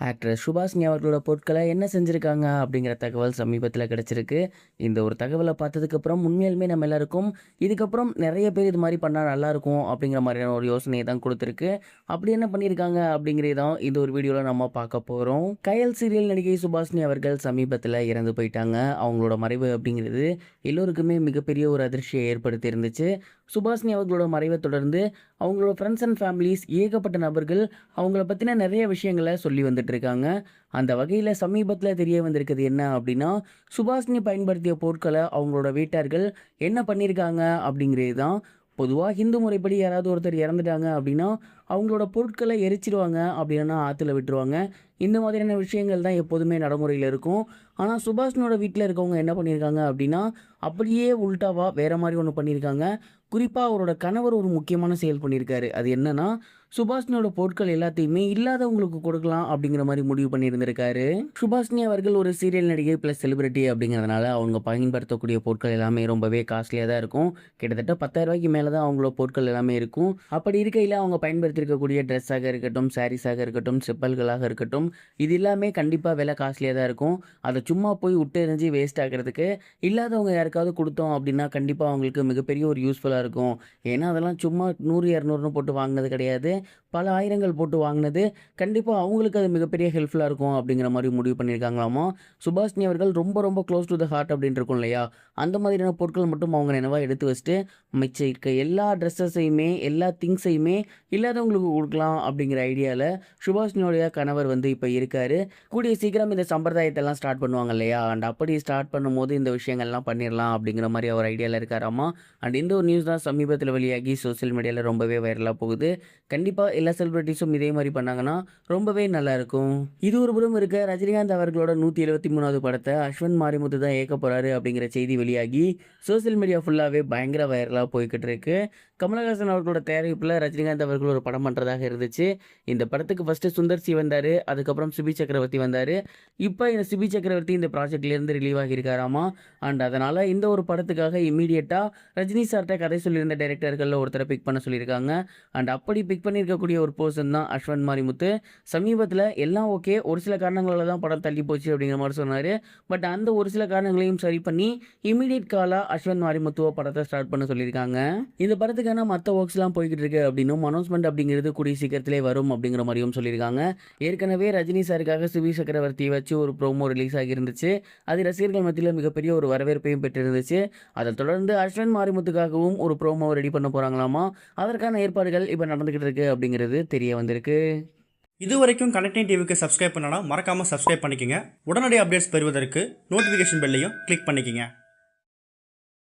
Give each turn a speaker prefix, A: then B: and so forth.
A: Actress Subhashini அவர்களோட பொருட்கள என்ன செஞ்சிருக்காங்க அப்படிங்கிற தகவல் சமீபத்தில கிடைச்சிருக்கு. இந்த ஒரு தகவல பார்த்ததுக்கப்புறம் உண்மையாலுமே நம்ம எல்லாருக்கும், இதுக்கப்புறம் நெறைய பேர் இது மாரி பண்ணா நல்லாயிருக்கும் அப்படிங்கிற மாரியான ஒரு யோசனைய தான் குடுத்துருக்கு. அப்படி என்ன பண்ணியிருக்காங்க அப்படிங்கிறது தான் இந்த ஒரு வீடியோல நம்ம பார்க்க போறோம். கயல் சீரியல் நடிகை சுபாஷினி அவர்கள் சமீபத்தில இறந்து போயிட்டாங்க. அவங்களோட மறைவு அப்படிங்கிறது எல்லோருக்குமே மிகப்பெரிய ஒரு அதிர்ச்சிய ஏற்படுத்தி இருந்துச்சு. சுபாஷினி அவர்களோட மறைவ தொடர்ந்து அவங்களோட ஃப்ரெண்ட்ஸ் அண்ட் ஃபேமிலீஸ் ஏகப்பட்ட நபர்கள் அவங்கள பத்தின நெறைய விஷயங்கள சொல்லி வந்துட்டு இருக்காங்க. அந்த வகையில சமீபத்தில தெரிய வந்திருக்கிறது என்ன அப்படின்னா, சுபாஷினி பயன்படுத்திய பொருட்கள அவங்களோட வீட்டார்கள் என்ன பண்ணியிருக்காங்க அப்படிங்கிறது தான். பொதுவா ஹிந்து முறைப்படி யாராவது ஒருத்தர் இறந்துட்டாங்க அப்படின்னா, அவங்களோட பொருட்கள எரிச்சிருவாங்க. அப்படி இல்லன்னா ஆத்துல விட்டுருவாங்க. இந்த மாதிரியான விஷயங்கள் தான் எப்போதுமே நடைமுறையில இருக்கும். ஆனா சுபாஷினியோட வீட்ல இருக்கவங்க என்ன பண்ணியிருக்காங்க அப்படின்னா, அப்படியே உல்டாவா வேற மாரி ஒண்ணு பண்ணியிருக்காங்க. குறிப்பா அவரோட கணவர் ஒரு முக்கியமான செயல் பண்ணியிருக்காரு. அது என்னன்னா, சுபாஷினியோட பொருட்கள் எல்லாத்தையுமே இல்லாதவங்களுக்கு கொடுக்கலாம் அப்படிங்கிற மாரி முடிவு பண்ணியிருந்திருக்காரு. சுபாஷினி அவர்கள் ஒரு சீரியல் நடிகை பிளஸ் செலிபிரிட்டி அப்படிங்கிறதுனால, அவங்க பயன்படுத்தக்கூடிய பொருட்கள் எல்லாமே ரொம்பவே காஸ்ட்லியா தான் இருக்கும். கிட்டத்தட்ட ரூ. 10,000க்கு மேல தான் அவங்களோட பொருட்கள் எல்லாமே இருக்கும். அப்படி இருக்கையில அவங்க பயன்படுத்தியிருக்கக்கூடிய ட்ரெஸ்ஸாக இருக்கட்டும், சாரீஸாக இருக்கட்டும், செப்பல்களாக இருக்கட்டும், இது எல்லாமே கண்டிப்பா விலை காஸ்ட்லியா தான் இருக்கும். அத சும்மா போய் விட்டு எறிஞ்சு வேஸ்ட் ஆக்குறதுக்கு, இல்லாதவங்க யாருக்காவது குடுத்தோம் அப்படின்னா, கண்டிப்பா அவங்களுக்கு மிகப்பெரிய ஒரு யூஸ்ஃபுல்லா இருக்கும். ஏன்னா, அதெல்லாம் சும்மா 100, 200ன்னு போட்டு வாங்குனது கிடையாது. பல ஆயிரங்கள் போட்டு வாங்குனது. கண்டிப்பா அவங்களுக்கு அது மிகப்பெரிய ஹெல்ப்ஃபுல்லா இருக்கும் அப்படிங்கிற மாரி முடிவு பண்ணியிருக்காங்களாமா. சுபாஷினி அவர்கள் ரொம்ப ரொம்ப க்ளோஸ் டூ த ஹார்ட் அப்படின்னு இருக்கும் இல்லையா? அந்த மாதிரியான பொருட்கள் மட்டும் அவங்க நினைவா எடுத்து வச்சுட்டு, மிச்சம் இருக்க எல்லா ட்ரெஸ்ஸஸையுமே, எல்லா திங்ஸையுமே இல்லாதவங்களுக்கு குடுக்கலாம் அப்படிங்கிற ஐடியால சுபாஷினியோடைய கணவர் வந்து இப்ப இருக்காரு. கூடிய சீக்கிரம் இந்த சம்பிரதாயத்தெல்லாம் ஸ்டார்ட் பண்ணுவாங்க இல்லையா? அண்ட் அப்படி ஸ்டார்ட் பண்ணும்போது இந்த விஷயங்கள்லாம் பண்ணிறலாம் அப்படிங்கிற மாரி அவர் ஐடியால இருக்காராமா. அண்ட் இந்த ஒரு நியூஸ் தான் சமீபத்தில வெளியாகி சோசியல் மீடியால ரொம்பவே வைரலா போகுது. கண்டிப்பா எல்லா செலிபிரிட்டீஸும் இதே மாரி பண்ணாங்கன்னா, ரொம்பவே நல்லாயிருக்கும். இது ஒரு புறம் இருக்க, ரஜினிகாந்த் அவர்களோட 173வது படத்த அஸ்வந்த் மாரிமுத்து தான் இயக்கப் போறாரு அப்படிங்கிற செய்தி வெளியாகி, சோசியல் மீடியா ஃபுல்லாவே பயங்கர வைரலா போய்க்கிட்டு இருக்கு. கமலஹாசன் அவர்களோட தயாரிப்புல ரஜினிகாந்த் அவர்கள் ஒரு படம் பண்றதாக இருந்துச்சு. இந்த படத்துக்கு ஃபர்ஸ்ட்டு சுந்தர் சி வந்தாரு. அதுக்கப்புறம் சிபி சக்கரவர்த்தி வந்தாரு. இப்ப இந்த சிபி சக்கரவர்த்தி இந்த ப்ராஜெக்ட்லேருந்து ரிலீவ் ஆகியிருக்காராமா. அண்ட் அதனால இந்த ஒரு படத்துக்காக இம்மீடியட்டா ரஜினி சார்ட்ட கதை சொல்லியிருந்த டைரக்டர்கள்ல ஒருத்தர பிக் பண்ண சொல்லியிருக்காங்க. அண்ட் அப்படி பிக் பண்ணியிருக்கக்கூடிய ஒரு பெர்சன் தான் அஸ்வந்த் மாரிமுத்து. சமீபத்தில எல்லாம் ஓகே. ஒரு சில காரணங்களால தான் படம் தள்ளி போச்சு அப்படிங்கிற மாரி சொன்னாரு. பட் அந்த ஒரு சில காரணங்களையும் சரி பண்ணி, இம்மீடியேட் காலா அஸ்வந்த் மாரிமுத்துவ படத்த ஸ்டார்ட் பண்ண சொல்லியிருக்காங்க. இந்த படத்துக்கான மத்த வொர்க்ஸ்லாம் போய்க்கிட்டு இருக்கு அப்படின்னும், அனௌன்ஸ்மென்ட் அப்படிங்கிறது கூடிய சீக்கிரத்திலே வரும் அப்படிங்கிற மாரியும் சொல்லியிருக்காங்க. ஏற்கனவே ரஜினி சாருக்காக சிவி சக்கரவர்த்திய வச்சு ஒரு ப்ரோமோ ரிலீஸ் ஆகியிருந்துச்சு. அது ரசிகர்கள் மத்தியில மிகப்பெரிய ஒரு வரவேற்பையும் பெற்றிருந்துச்சு. அதைத் தொடர்ந்து அஸ்வந்த் மாரிமுத்துக்காகவும் ஒரு ப்ரோமோ ரெடி பண்ண போறாங்களாமா. அதற்கான ஏற்பாடுகள் இப்ப நடந்துகிட்டு இருக்கு அப்படிங்கிறது தெரிய வந்திருக்கு.
B: இதுவரைக்கும் கனெக்டிங் டிவிக்கு சப்ஸ்கிரைப் பண்ணனா மறக்காம சப்ஸ்கிரைப் பண்ணிக்கங்க. உடனடி அப்டேட்ஸ் பெறுவதற்கு நோட்டிஃபிகேஷன் பெல்லையும் கிளிக் பண்ணிக்கங்க.